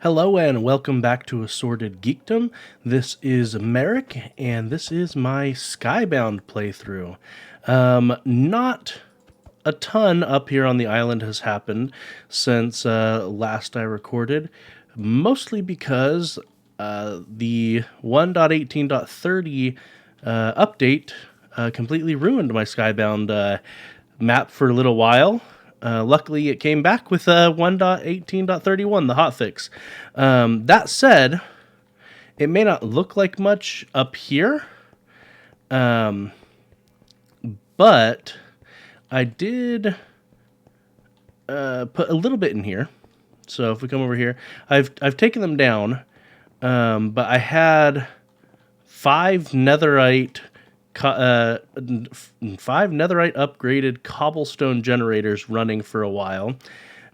Hello and welcome back to Assorted Geekdom. This is Merrick, and this is my Skybound playthrough. Not a ton up here on the island has happened since last I recorded, mostly because the 1.18.30 update completely ruined my Skybound map for a little while. Luckily, it came back with 1.18.31, the hotfix. That said, it may not look like much up here, but I did put a little bit in here. So if we come over here, I've taken them down, but I had five netherite upgraded cobblestone generators running for a while,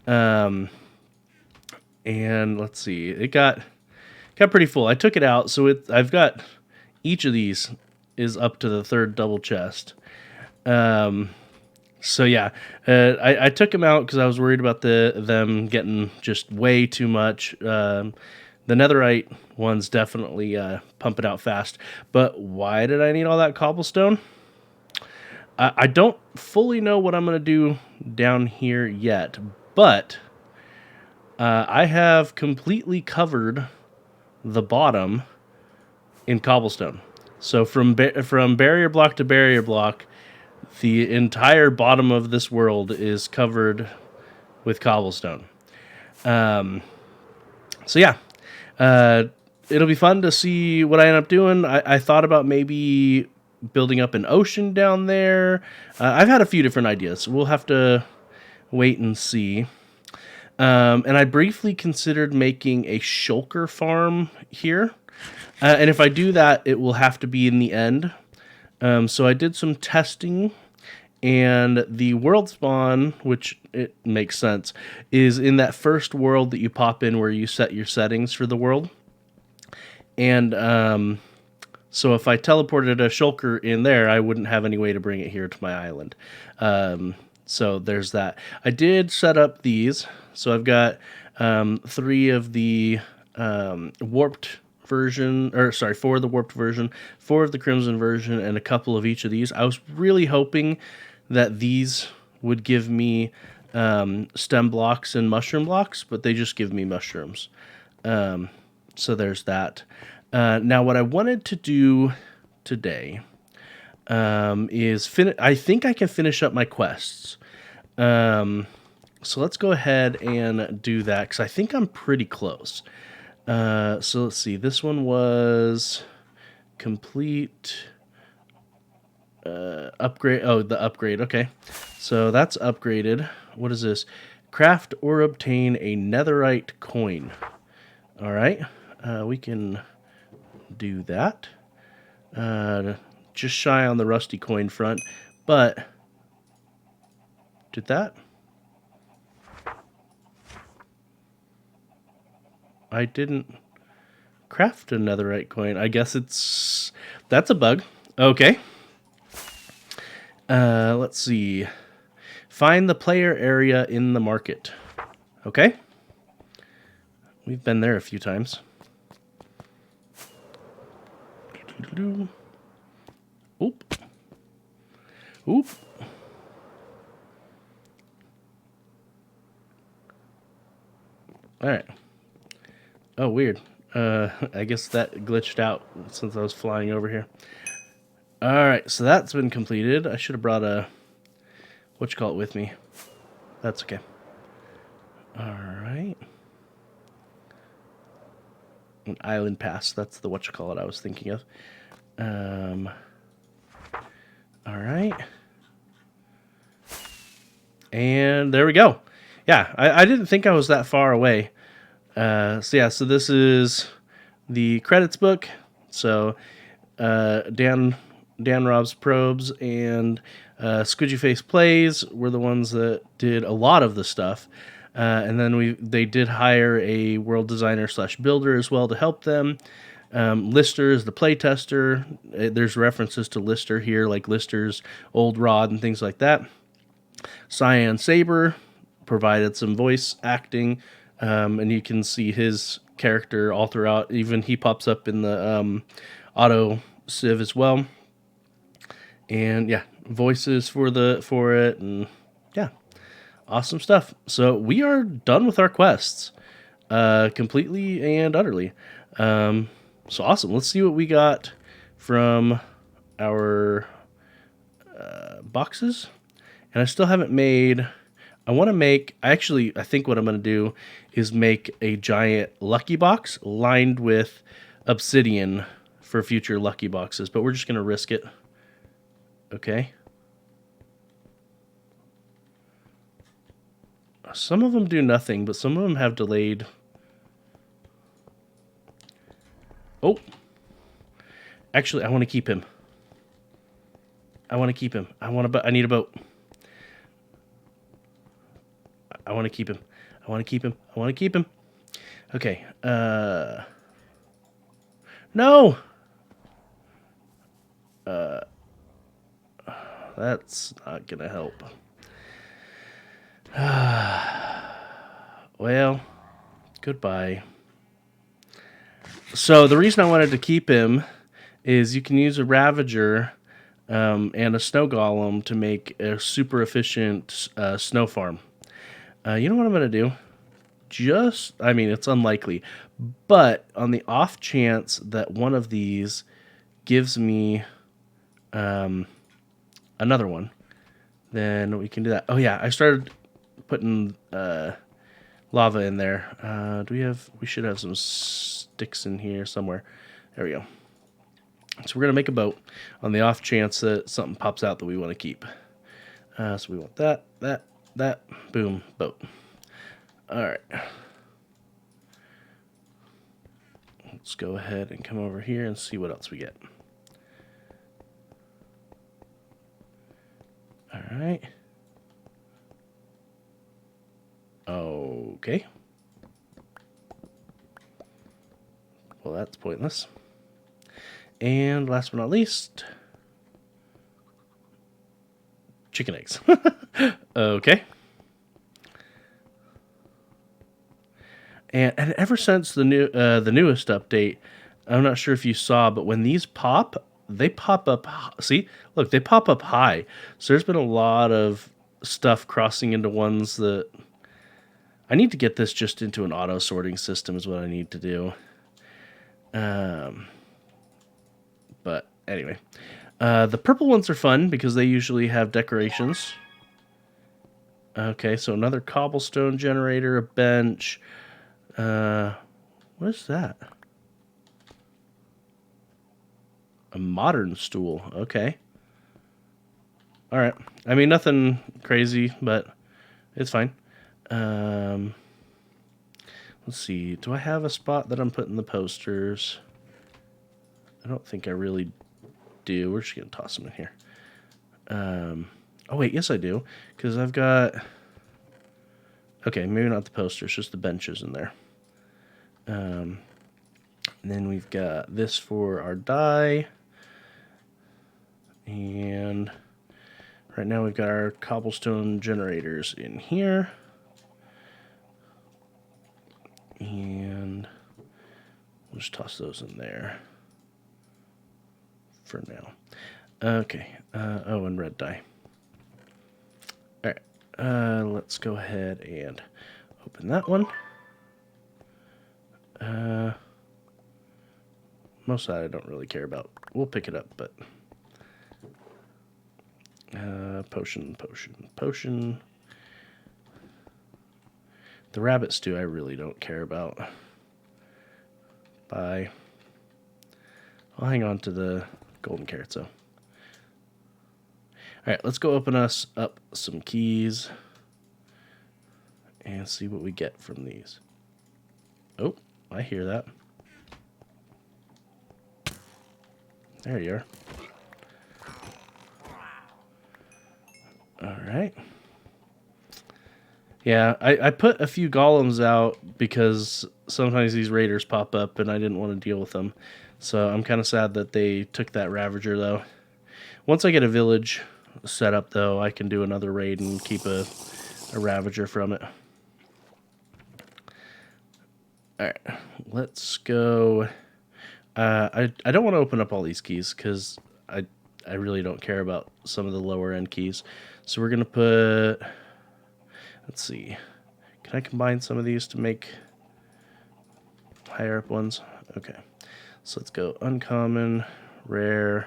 and let's see, it got pretty full. I took it out, so I've got each of these is up to the third double chest. So yeah, I took them out because I was worried about them getting just way too much. The netherite ones definitely pump it out fast. But why did I need all that cobblestone? I don't fully know what I'm going to do down here yet, but I have completely covered the bottom in cobblestone. So from barrier block to barrier block, the entire bottom of this world is covered with cobblestone. So yeah, it'll be fun to see what I end up doing. I thought about maybe building up an ocean down there. I've had a few different ideas. We'll have to wait and see. And I briefly considered making a shulker farm here. And if I do that, it will have to be in the end. So I did some testing, and the world spawn, which it makes sense, is in that first world that you pop in where you set your settings for the world. And so if I teleported a shulker in there, I wouldn't have any way to bring it here to my island. So there's that. I did set up these. So I've got 3 of the warped version, or sorry, 4 of the warped version, 4 of the crimson version, and a couple of each of these. I was really hoping that these would give me stem blocks and mushroom blocks, but they just give me mushrooms. So there's that. Now what I wanted to do today is I think I can finish up my quests. So let's go ahead and do that, because I think I'm pretty close. So let's see. This one was complete upgrade. Oh, the upgrade. Okay. So that's upgraded. What is this? Craft or obtain a netherite coin. All right. We can do that. Just shy on the rusty coin front, but did that? I didn't craft a netherite coin. I guess that's a bug. Okay. Let's see. Find the player area in the market. Okay. We've been there a few times. Oop. Oop. All right. Oh, weird. I guess that glitched out since I was flying over here. All right, so that's been completed. I should have brought a whatchamacallit with me. That's okay. All right. An island pass. That's the whatchamacallit I was thinking of. All right. And there we go. Yeah, I didn't think I was that far away. So this is the credits book. So Dan Rob's Probes and Squidgy Face Plays were the ones that did a lot of the stuff. And then they did hire a world designer / builder as well to help them. Lister is the playtester. There's references to Lister here, like Lister's old rod and things like that. Cyan Saber provided some voice acting and you can see his character all throughout. Even he pops up in the auto sieve as well. And yeah, voices for it, and yeah, awesome stuff. So we are done with our quests, completely and utterly. So awesome. Let's see what we got from our boxes. And I still haven't made. I want to make. I think what I'm going to do is make a giant lucky box lined with obsidian for future lucky boxes. But we're just going to risk it. Okay. Some of them do nothing, but some of them have delayed. Oh. Actually, I want to keep him. I need a boat. I want to keep him. I want to keep him. Okay. No. That's not gonna help. Well, goodbye. So the reason I wanted to keep him is you can use a Ravager and a Snow Golem to make a super efficient snow farm. You know what I'm going to do? It's unlikely, but on the off chance that one of these gives me another one, then we can do that. Oh yeah, I started putting lava in there. We should have some sticks in here somewhere. There we go. So we're going to make a boat on the off chance that something pops out that we want to keep. So we want that, boom, boat. All right. Let's go ahead and come over here and see what else we get. All right. Okay. Well, that's pointless. And last but not least, chicken eggs. Okay. And ever since the newest update, I'm not sure if you saw, but when these pop, they pop up. See, look, they pop up high. So there's been a lot of stuff crossing into ones that I need to get this just into an auto sorting system is what I need to do. But anyway, the purple ones are fun because they usually have decorations. Okay, so another cobblestone generator, a bench. What is that? A modern stool. Okay. All right. I mean, nothing crazy, but it's fine. Let's see. Do I have a spot that I'm putting the posters? I don't think I really do. We're just going to toss them in here. Oh, wait. Yes, I do. Because I've got... Okay, maybe not the posters, just the benches in there. And then we've got this for our dye. And right now we've got our cobblestone generators in here. And we'll just toss those in there for now. Okay. Oh, and red dye. All right. Let's go ahead and open that one. Most of that I don't really care about. We'll pick it up, but potion. The rabbit stew I really don't care about. Bye. I'll hang on to the golden carrots though. Alright, let's go open us up some keys and see what we get from these. Oh, I hear that. There you are. Alright. Yeah, I put a few golems out because sometimes these raiders pop up and I didn't want to deal with them. So I'm kind of sad that they took that Ravager though. Once I get a village set up though, I can do another raid and keep a Ravager from it. All right, let's go. I don't want to open up all these keys because I really don't care about some of the lower end keys. So we're gonna put. Let's see. Can I combine some of these to make higher up ones? Okay. So let's go uncommon, rare,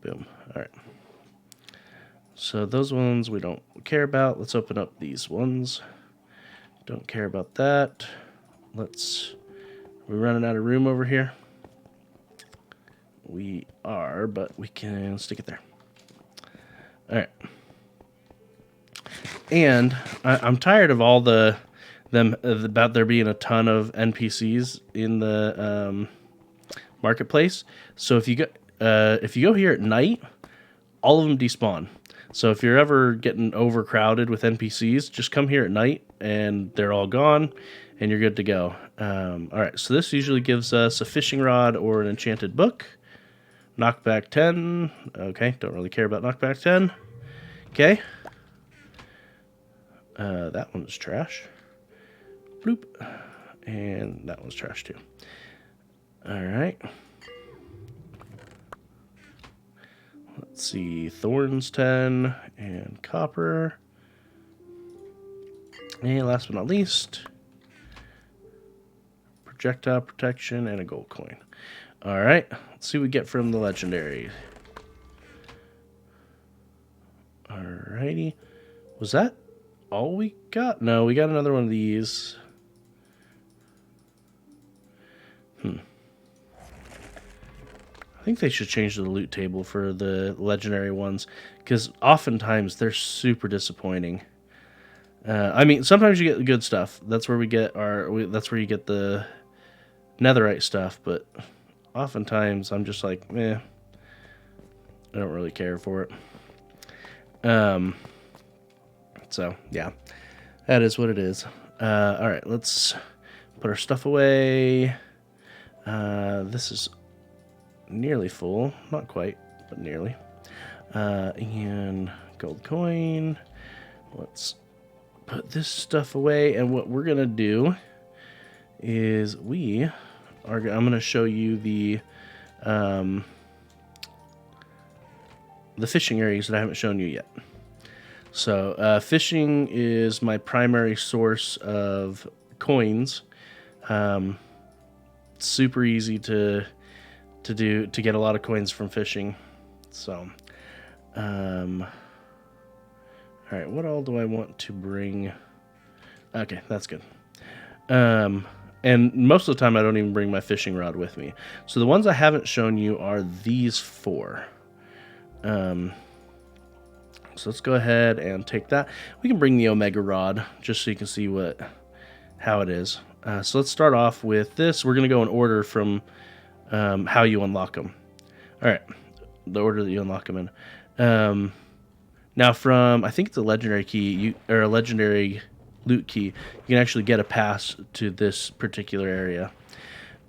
boom. All right. So those ones we don't care about. Let's open up these ones. Don't care about that. We're running out of room over here. We are, but we can stick it there. All right. And I'm tired of all about there being a ton of NPCs in the marketplace. So if you go here at night, all of them despawn. So if you're ever getting overcrowded with NPCs, just come here at night and they're all gone, and you're good to go. All right. So this usually gives us a fishing rod or an enchanted book. Knockback 10. Okay. Don't really care about knockback 10. Okay. That one's trash. Bloop. And that one's trash too. All right. Let's see. Thorns 10 and copper. And last but not least, projectile protection and a gold coin. All right. Let's see what we get from the legendary. All righty. Was that all we got? No, we got another one of these. I think they should change the loot table for the legendary ones, because oftentimes they're super disappointing. I mean, sometimes you get good stuff. That's where we get that's where you get the netherite stuff. But oftentimes I'm just like, I don't really care for it. So yeah, that is what it is. All right, let's put our stuff away. This is nearly full, not quite, but nearly. And gold coin. Let's put this stuff away, and what we're gonna do is I'm gonna show you the fishing areas that I haven't shown you yet. So fishing is my primary source of coins. It's super easy to get a lot of coins from fishing. So, all right, what all do I want to bring? Okay, that's good. And most of the time I don't even bring my fishing rod with me. So the ones I haven't shown you are these four. So let's go ahead and take that. We can bring the Omega rod just so you can see how it is. So let's start off with this. We're going to go in order from how you unlock them. All right, the order that you unlock them in. Now from, I think it's a legendary key, or a legendary loot key, you can actually get a pass to this particular area.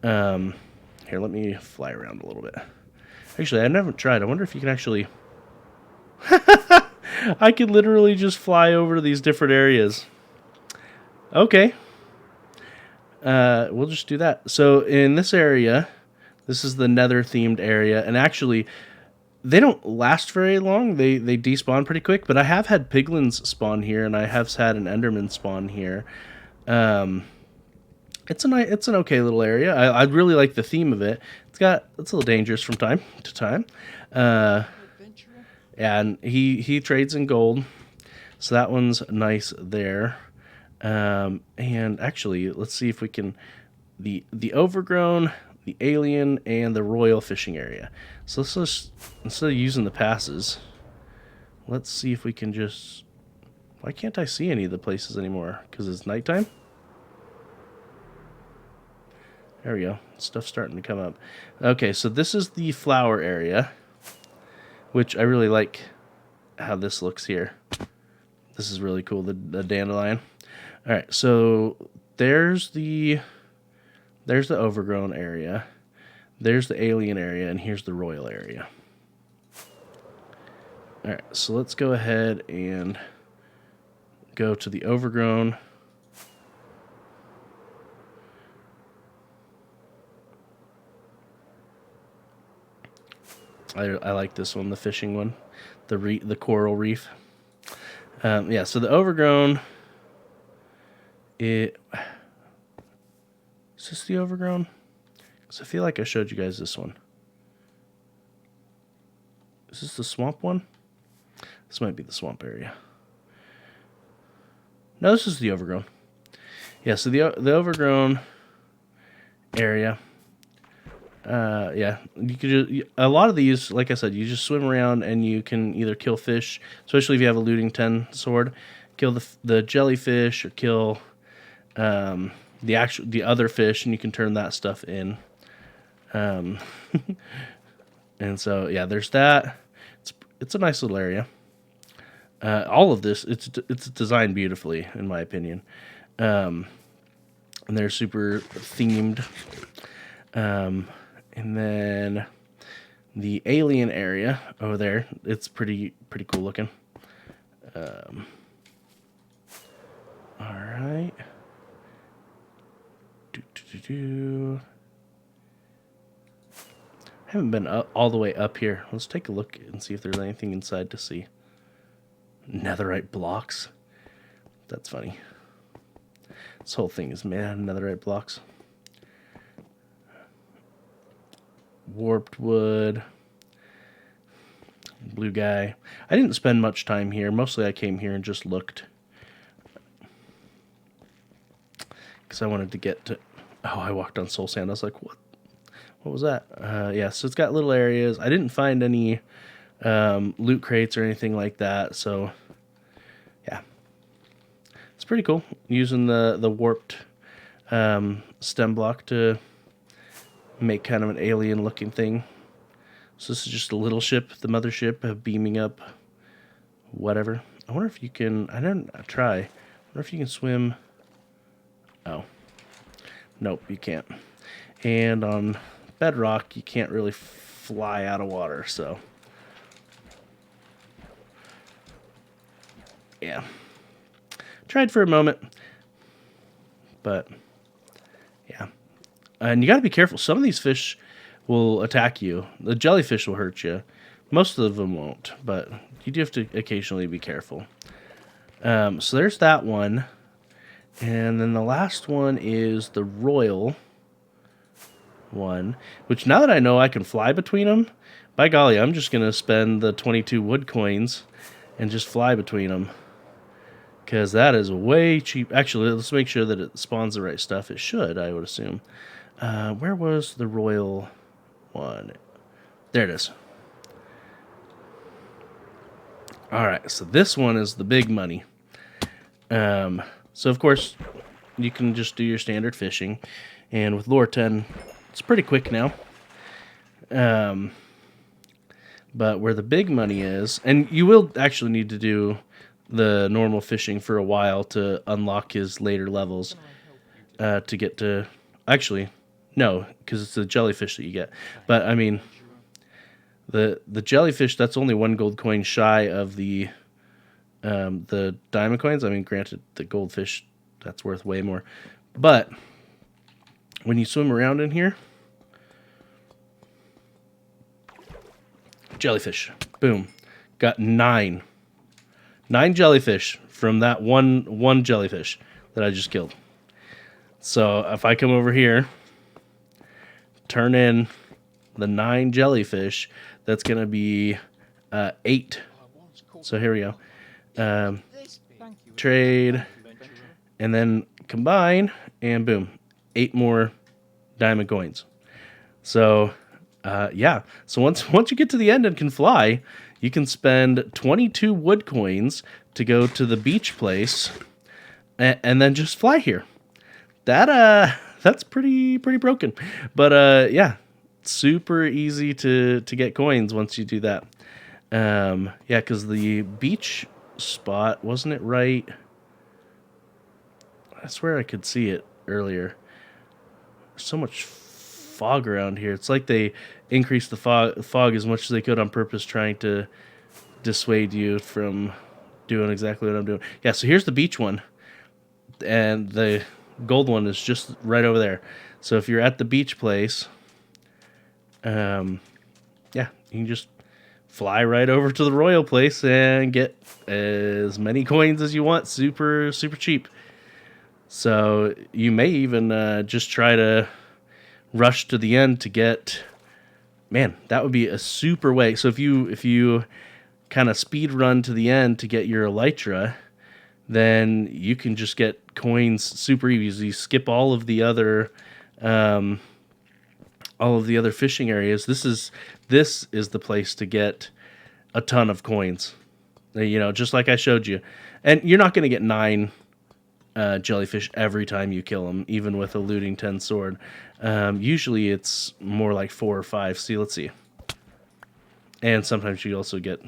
Here, let me fly around a little bit. Actually, I haven't tried. I wonder if you can actually... I could literally just fly over to these different areas. Okay. We'll just do that. So in this area, this is the nether themed area, and actually they don't last very long. They despawn pretty quick, but I have had piglins spawn here, and I have had an enderman spawn here. It's an okay little area. I really like the theme of it. It's a little dangerous from time to time. And he trades in gold, so that one's nice there. And actually, let's see if we can the overgrown, the alien, and the royal fishing area. So let's just, instead of using the passes, let's see if we can just... Why can't I see any of the places anymore? Because it's nighttime? There we go. Stuff's starting to come up. Okay, so this is the flower area, which I really like how this looks here. This is really cool, the dandelion. All right, so there's the overgrown area, there's the alien area, and here's the royal area. All right, so let's go ahead and go to the overgrown. I like this one, the fishing one, the coral reef. Yeah, so the overgrown. Is this the overgrown? Because I feel like I showed you guys this one. Is this the swamp one? This might be the swamp area. No, this is the overgrown. Yeah, so the overgrown area. Yeah, you could a lot of these, like I said, you just swim around and you can either kill fish, especially if you have a looting 10 sword, kill the jellyfish or kill the other fish, and you can turn that stuff in. And so yeah, there's that. It's a nice little area. All of this, it's designed beautifully, in my opinion. And they're super themed. And then the alien area over there, it's pretty cool looking. All right. I haven't been all the way up here. Let's take a look and see if there's anything inside to see. Netherite blocks. That's funny. This whole thing is made out of netherite blocks. Warped wood. Blue guy. I didn't spend much time here. Mostly I came here and just looked. Because I wanted to get to... Oh, I walked on soul sand. I was like, what? What was that? Yeah, so it's got little areas. I didn't find any loot crates or anything like that. So, yeah. It's pretty cool. Using the warped stem block to make kind of an alien looking thing. So this is just a little ship, the mothership, beaming up whatever. I wonder if you can, I wonder if you can swim. Oh. Nope, you can't. And on Bedrock, you can't really fly out of water, so. Yeah. Tried for a moment. But, yeah. And you got to be careful. Some of these fish will attack you. The jellyfish will hurt you. Most of them won't, but you do have to occasionally be careful. So there's that one. And then the last one is the royal one, which now that I know I can fly between them, by golly, I'm just going to spend the 22 wood coins and just fly between them. Because that is way cheap. Actually, let's make sure that it spawns the right stuff. It should, I would assume. Where was the royal one? There it is. Alright, so this one is the big money. So, of course, you can just do your standard fishing. And with Lure 10, it's pretty quick now. But where the big money is, and you will actually need to do the normal fishing for a while to unlock his later levels. To get to... Actually, no, because it's the jellyfish that you get. But, I mean, the jellyfish, that's only 1 gold coin shy of the diamond coins. I mean, granted, the goldfish, that's worth way more. But when you swim around in here, jellyfish, boom, got 9 jellyfish from that one jellyfish that I just killed. So if I come over here, turn in the 9 jellyfish, that's gonna be 8. So here we go. Trade, and then combine, and boom, 8 more diamond coins. So, yeah. So once you get to the end and can fly, you can spend 22 wood coins to go to the beach place, and then just fly here. That's pretty broken, but yeah, super easy to get coins once you do that. Yeah, because the beach spot, wasn't it right? I swear I could see it earlier. There's so much fog around here. It's like they increased the fog as much as they could on purpose, trying to dissuade you from doing exactly what I'm doing. Yeah, so here's the beach one, and the gold one is just right over there. So if you're at the beach place, yeah, You can just fly right over to the royal place and get as many coins as you want, super cheap. So you may even just try to rush to the end to get. Man, that would be a super way. So if you kind of speed run to the end to get your elytra, then you can just get coins super easy. Skip um, all of the other fishing areas. This is the place to get a ton of coins. Just like I showed you, and you're not going to get 9 jellyfish every time you kill them, even with a looting 10 sword. Usually it's more like 4 or 5. See, let's see. And sometimes you also get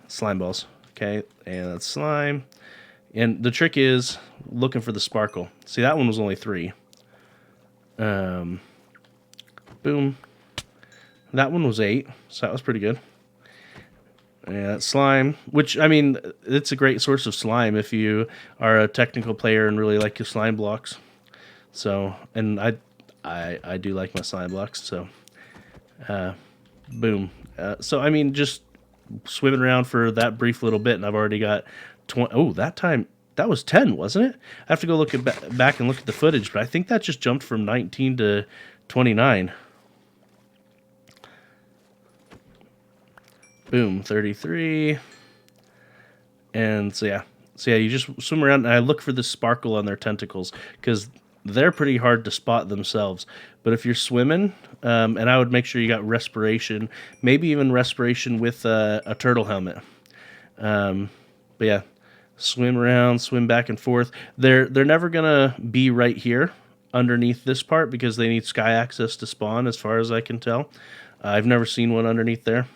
slime balls. Okay, and that's slime. And the trick is looking for the sparkle. See, that one was only 3. Boom. That one was 8, so that was pretty good. And slime, which, I mean, it's a great source of slime if you are a technical player and really like your slime blocks. So, and I do like my slime blocks, so boom. So, I mean, just swimming around for that brief little bit, and I've already got 20. Oh, that time, that was 10, wasn't it? I have to go look back and look at the footage, but I think that just jumped from 19 to 29. Boom, 33. And so yeah, you just swim around, and I look for the sparkle on their tentacles, because they're pretty hard to spot themselves. But if you're swimming, and I would make sure you got respiration, maybe even respiration with a turtle helmet. But yeah, swim around, swim back and forth. They're never gonna be right here underneath this part, because they need sky access to spawn, as far as I can tell. I've never seen one underneath there.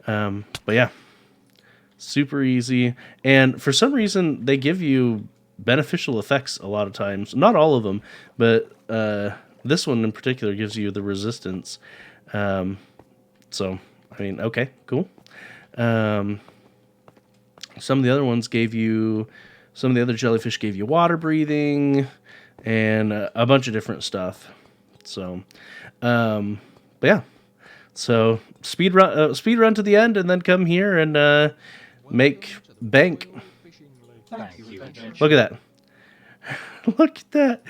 But yeah, super easy. And for some reason, they give you beneficial effects a lot of times. Not all of them, but this one in particular gives you the resistance. So, I mean, okay, cool. Some of the other ones gave you, some of the other jellyfish gave you water breathing and a bunch of different stuff. So, but yeah. So speed run to the end, and then come here and make bank. Look at that. Look at that.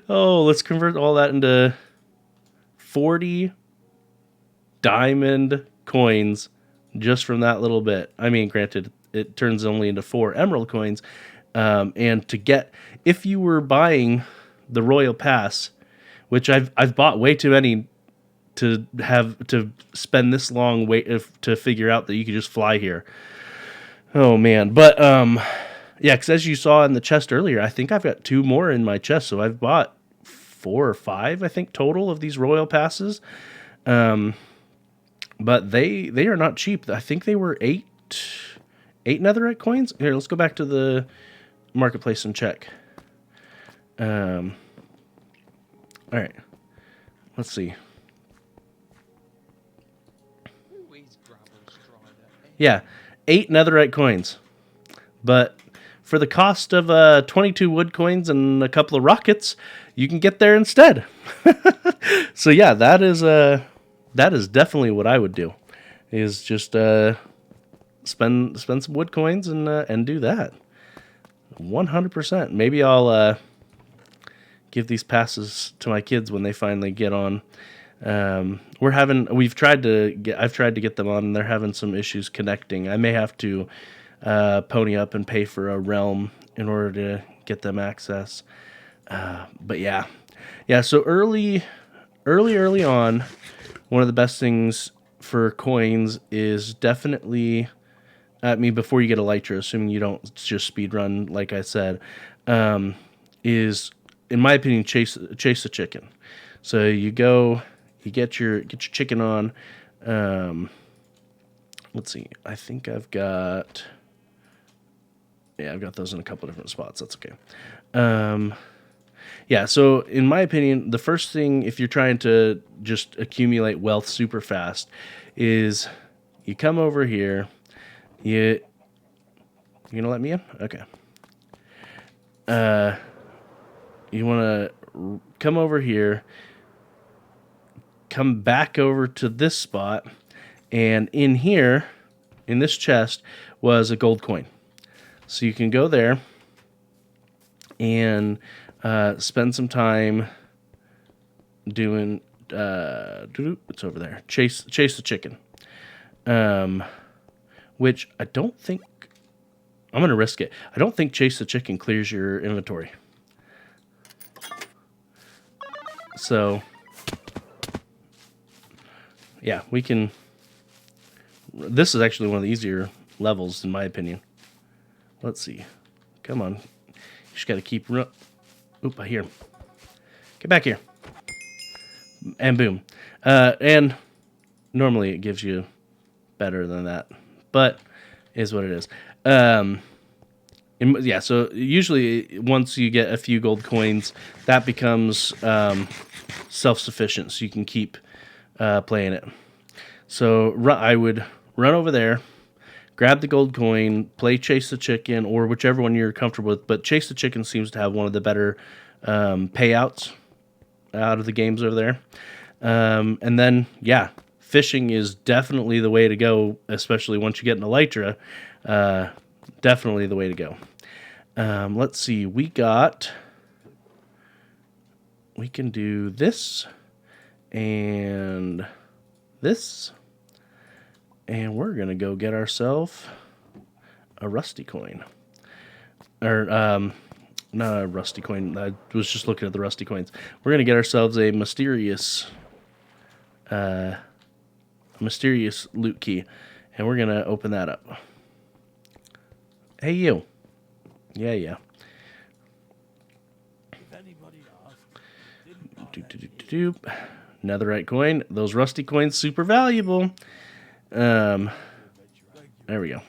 Oh, let's convert all that into 40 diamond coins just from that little bit. I mean, granted, it turns only into 4 emerald coins. And to get, if you were buying the Royal Pass, which I've bought way too many to have to spend this long wait to figure out that you could just fly here. Oh man, but yeah, because as you saw in the chest earlier, I think I've got 2 more in my chest, so I've bought 4 or 5, I think, total of these royal passes. But they are not cheap. I think they were 8 netherite coins. Here, let's go back to the marketplace and check. All right, let's see. Yeah, 8 netherite coins. But for the cost of 22 wood coins and a couple of rockets, you can get there instead. So yeah, that is definitely what I would do. Is just spend some wood coins and do that. 100%. Maybe I'll give these passes to my kids when they finally get on. I've tried to get them on, and they're having some issues connecting. I may have to pony up and pay for a realm in order to get them access. But yeah. So early on, one of the best things for coins is definitely, before you get elytra, assuming you don't just speed run like I said, is, in my opinion, chase the chicken. So you go. You get your chicken on. Let's see. I think I've got those in a couple of different spots. That's okay. Yeah. So in my opinion, the first thing, if you're trying to just accumulate wealth super fast, is you come over here. You gonna let me in? Okay. You want to come over here. come back over to this spot, and in here, in this chest, was a gold coin. So you can go there and spend some time doing it's over there. Chase the chicken. Which I don't think I'm gonna risk it. I don't think chase the chicken clears your inventory. So yeah, we can. This is actually one of the easier levels in my opinion. Let's see. Come on. You just got to keep... Oop, I hear him. Get back here. And boom. And normally it gives you better than that. But is what it is. Yeah, so usually once you get a few gold coins, that becomes self-sufficient. So you can keep playing it. So I would run over there, grab the gold coin, play Chase the Chicken, or whichever one you're comfortable with. But Chase the Chicken seems to have one of the better payouts out of the games over there. And then, yeah, fishing is definitely the way to go, especially once you get an elytra. Definitely the way to go. Let's see. We can do this and this. And we're going to go get ourselves a rusty coin. Or, not a rusty coin. I was just looking at the rusty coins. We're going to get ourselves a mysterious loot key. And we're going to open that up. Hey, you. Yeah. Netherite coin. Those rusty coins, super valuable. There we go.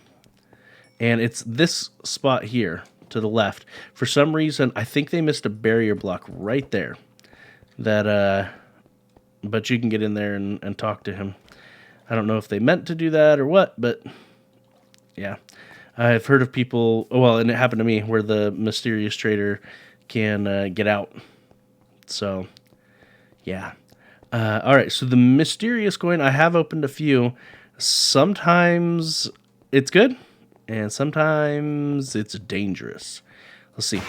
And it's this spot here to the left. For some reason, I think they missed a barrier block right there. But you can get in there and talk to him. I don't know if they meant to do that or what, but yeah. I've heard of people, well, and it happened to me, where the mysterious trader can get out. So, yeah. All right, so the mysterious coin, I have opened a few. Sometimes it's good, and sometimes it's dangerous. Let's see.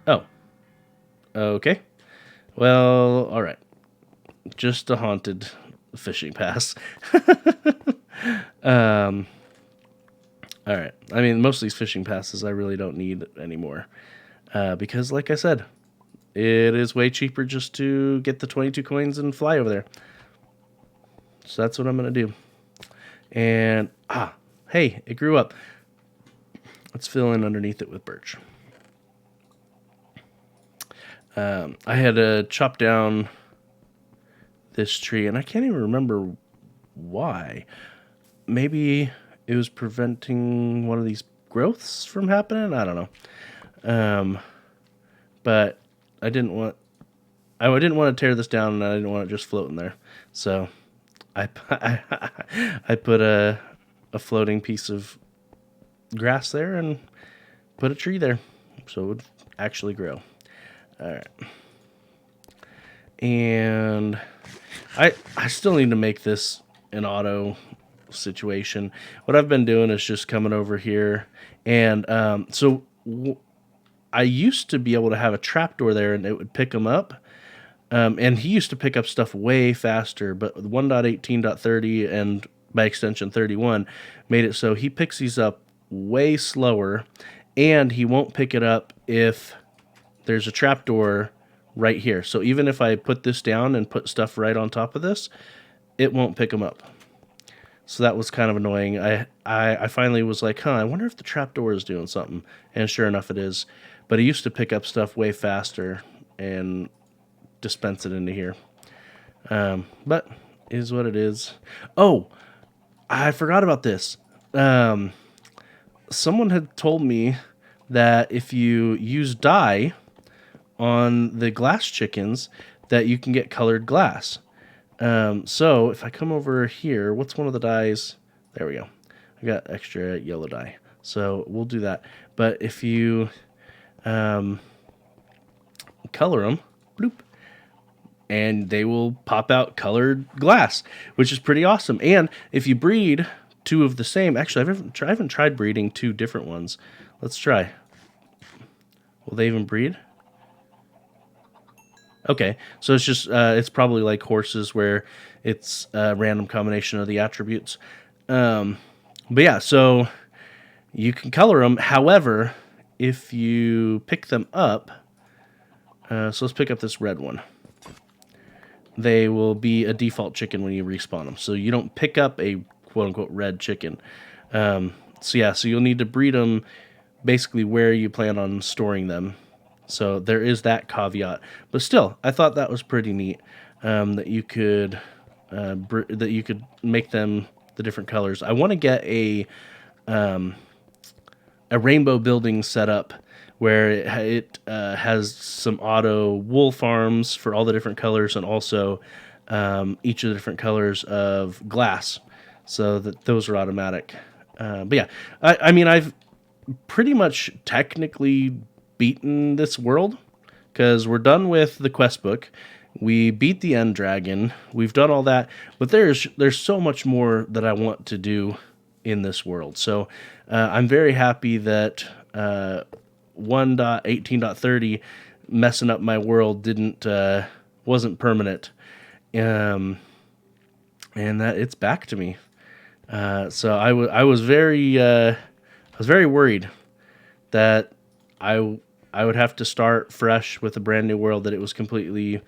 Oh. Okay. Well, all right. Just a haunted fishing pass. All right. I mean, most of these fishing passes I really don't need anymore. Because, like I said, it is way cheaper just to get the 22 coins and fly over there. So that's what I'm going to do. And, hey, it grew up. Let's fill in underneath it with birch. I had to chop down this tree, and I can't even remember why. Maybe it was preventing one of these growths from happening? I don't know. But I didn't want to tear this down, and I didn't want it just floating there. So I put a floating piece of grass there and put a tree there so it would actually grow. All right. And I still need to make this an auto situation. What I've been doing is just coming over here, and I used to be able to have a trapdoor there, and it would pick them up. And he used to pick up stuff way faster, but 1.18.30 and by extension 31 made it so he picks these up way slower, and he won't pick it up if there's a trapdoor right here. So even if I put this down and put stuff right on top of this, it won't pick them up. So that was kind of annoying. I finally was like, I wonder if the trapdoor is doing something. And sure enough, it is. But he used to pick up stuff way faster and dispense it into here. But it is what it is. Oh, I forgot about this. Someone had told me that if you use dye on the glass chickens, that you can get colored glass. So if I come over here, what's one of the dyes? There we go. I got extra yellow dye. So we'll do that. But if you color them, bloop, and they will pop out colored glass, which is pretty awesome. And if you breed two of the same, actually, I haven't tried breeding two different ones. Let's try. Will they even breed? Okay, so it's just it's probably like horses where it's a random combination of the attributes. But yeah, so you can color them. However, if you pick them up, so let's pick up this red one. They will be a default chicken when you respawn them. So you don't pick up a quote-unquote red chicken. So yeah, so you'll need to breed them basically where you plan on storing them. So there is that caveat. But still, I thought that was pretty neat, that you could make them the different colors. I want to get a rainbow building set up where it has some auto wool farms for all the different colors, and also each of the different colors of glass, so that those are automatic. But yeah, I mean, I've pretty much technically beaten this world, because we're done with the quest book. We beat the end dragon. We've done all that, but there's so much more that I want to do in this world. So I'm very happy that 1.18.30 messing up my world wasn't permanent, and that it's back to me. So I was very worried that I would have to start fresh with a brand new world, that it was completely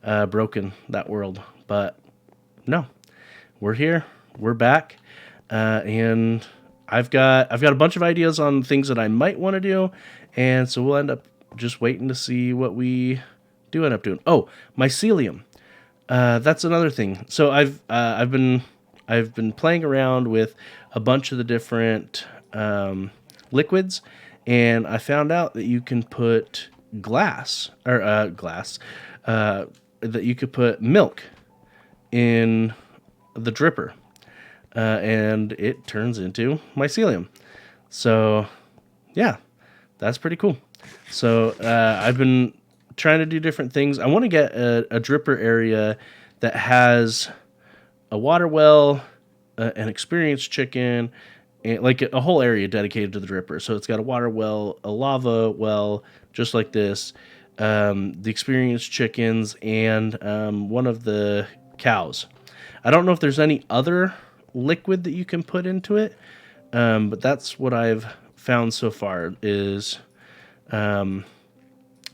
broken, that world. But no, we're here, we're back, and I've got a bunch of ideas on things that I might want to do, and so we'll end up just waiting to see what we do end up doing. Oh, mycelium. That's another thing. So I've been playing around with a bunch of the different liquids, and I found out that you can put that you could put milk in the dripper, and it turns into mycelium. So yeah, that's pretty cool. So I've been trying to do different things. I want to get a dripper area that has a water well, an experienced chicken, and like a whole area dedicated to the dripper. So it's got a water well, a lava well, just like this, the experienced chickens, and one of the cows. I don't know if there's any other liquid that you can put into it, but that's what I've found so far is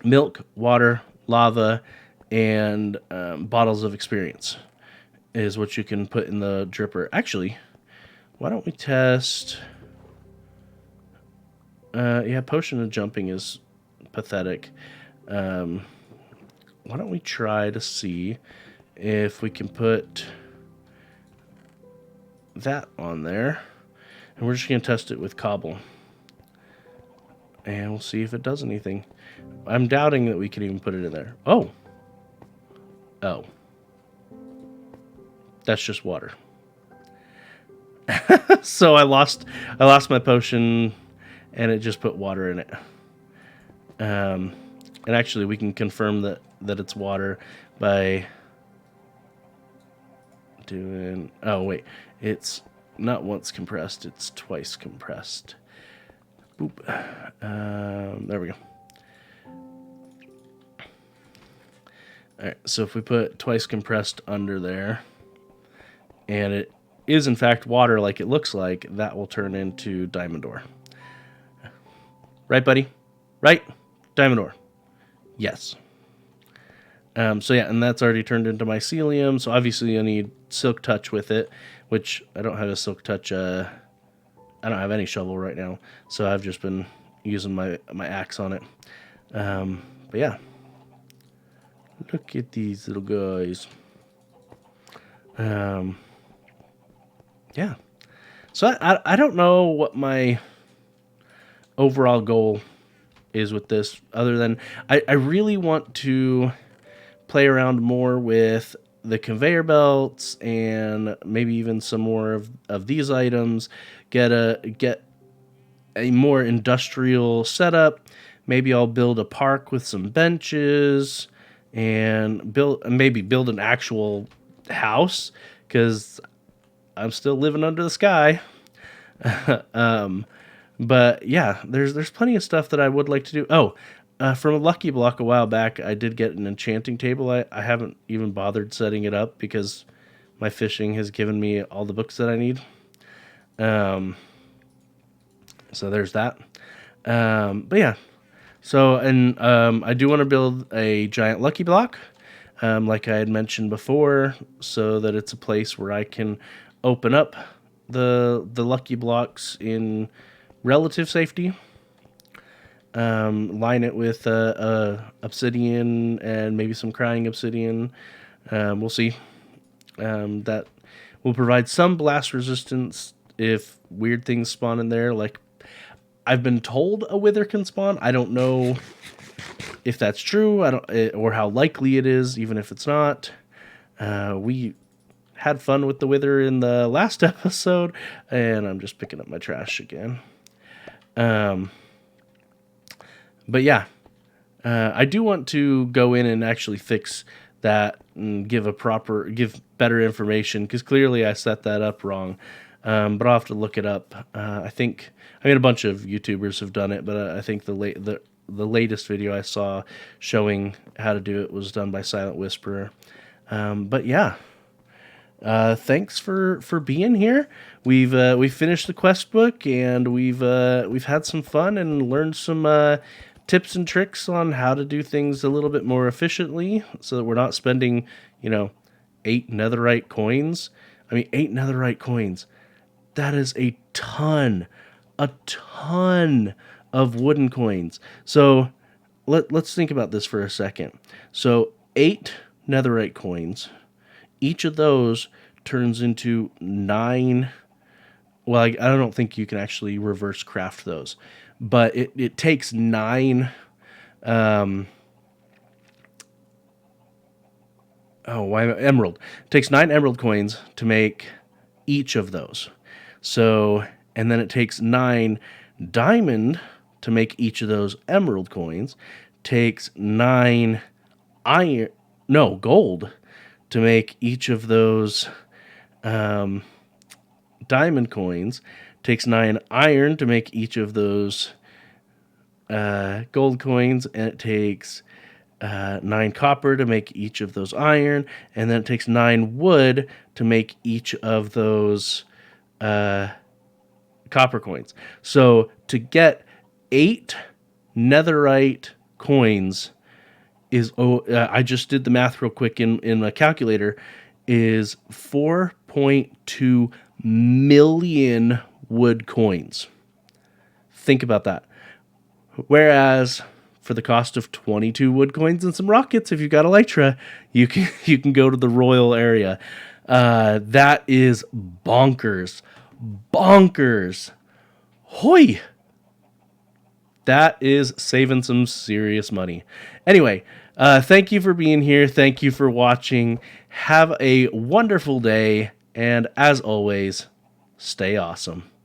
milk, water, lava, and bottles of experience is what you can put in the dripper. Actually, why don't we test... yeah, potion of jumping is pathetic. Why don't we try to see if we can put that on there. And we're just going to test it with cobble. And we'll see if it does anything. I'm doubting that we can even put it in there. Oh. Oh. That's just water. So I lost my potion, and it just put water in it. And actually, we can confirm that it's water by doing... Oh, wait. It's not once compressed. It's twice compressed. Boop. There we go. All right. So if we put twice compressed under there, and it is in fact water like it looks like, that will turn into diamond ore. Right, buddy? Right? Diamond ore. Yes. So yeah, and that's already turned into mycelium. So obviously I need silk touch with it, which I don't have a silk touch. I don't have any shovel right now, so I've just been using my axe on it. But yeah, look at these little guys. Yeah. So I don't know what my overall goal is with this, other than I really want to play around more with the conveyor belts, and maybe even some more of these items, get a more industrial setup. Maybe I'll build a park with some benches and maybe build an actual house, because I'm still living under the sky. But yeah, there's plenty of stuff that I would like to do. Oh, from a lucky block a while back, I did get an enchanting table. I haven't even bothered setting it up because my fishing has given me all the books that I need. Um, so there's that. But yeah, so and I do want to build a giant lucky block, like I had mentioned before, so that it's a place where I can open up the lucky blocks in relative safety. Line it with obsidian and maybe some crying obsidian. We'll see. That will provide some blast resistance if weird things spawn in there. Like, I've been told a wither can spawn. I don't know if that's true. Or how likely it is, even if it's not. We had fun with the wither in the last episode, and I'm just picking up my trash again. But yeah, I do want to go in and actually fix that and give better information, because clearly I set that up wrong. But I'll have to look it up. I mean, a bunch of YouTubers have done it, but I think the latest video I saw showing how to do it was done by Silent Whisperer. But yeah, thanks for being here. We've finished the quest book, and we've had some fun and learned some tips and tricks on how to do things a little bit more efficiently, so that we're not spending 8 netherite coins. I mean, 8 netherite coins. That is a ton of wooden coins. So let's think about this for a second. So 8 netherite coins. Each of those turns into 9. Well, I don't think you can actually reverse craft those, but it takes 9. Emerald? It takes 9 emerald coins to make each of those. So, and then it takes 9 diamond to make each of those emerald coins. Takes 9 gold to make each of those diamond coins. Takes 9 iron to make each of those gold coins, and it takes 9 copper to make each of those iron, and then it takes 9 wood to make each of those copper coins. So to get 8 netherite coins is, I just did the math real quick in my calculator, is 4.2 million wood coins. Think about that. Whereas for the cost of 22 wood coins and some rockets, if you've got elytra, you can go to the royal area. That is bonkers. Hoy! That is saving some serious money. Anyway, thank you for being here. Thank you for watching. Have a wonderful day. And as always, stay awesome.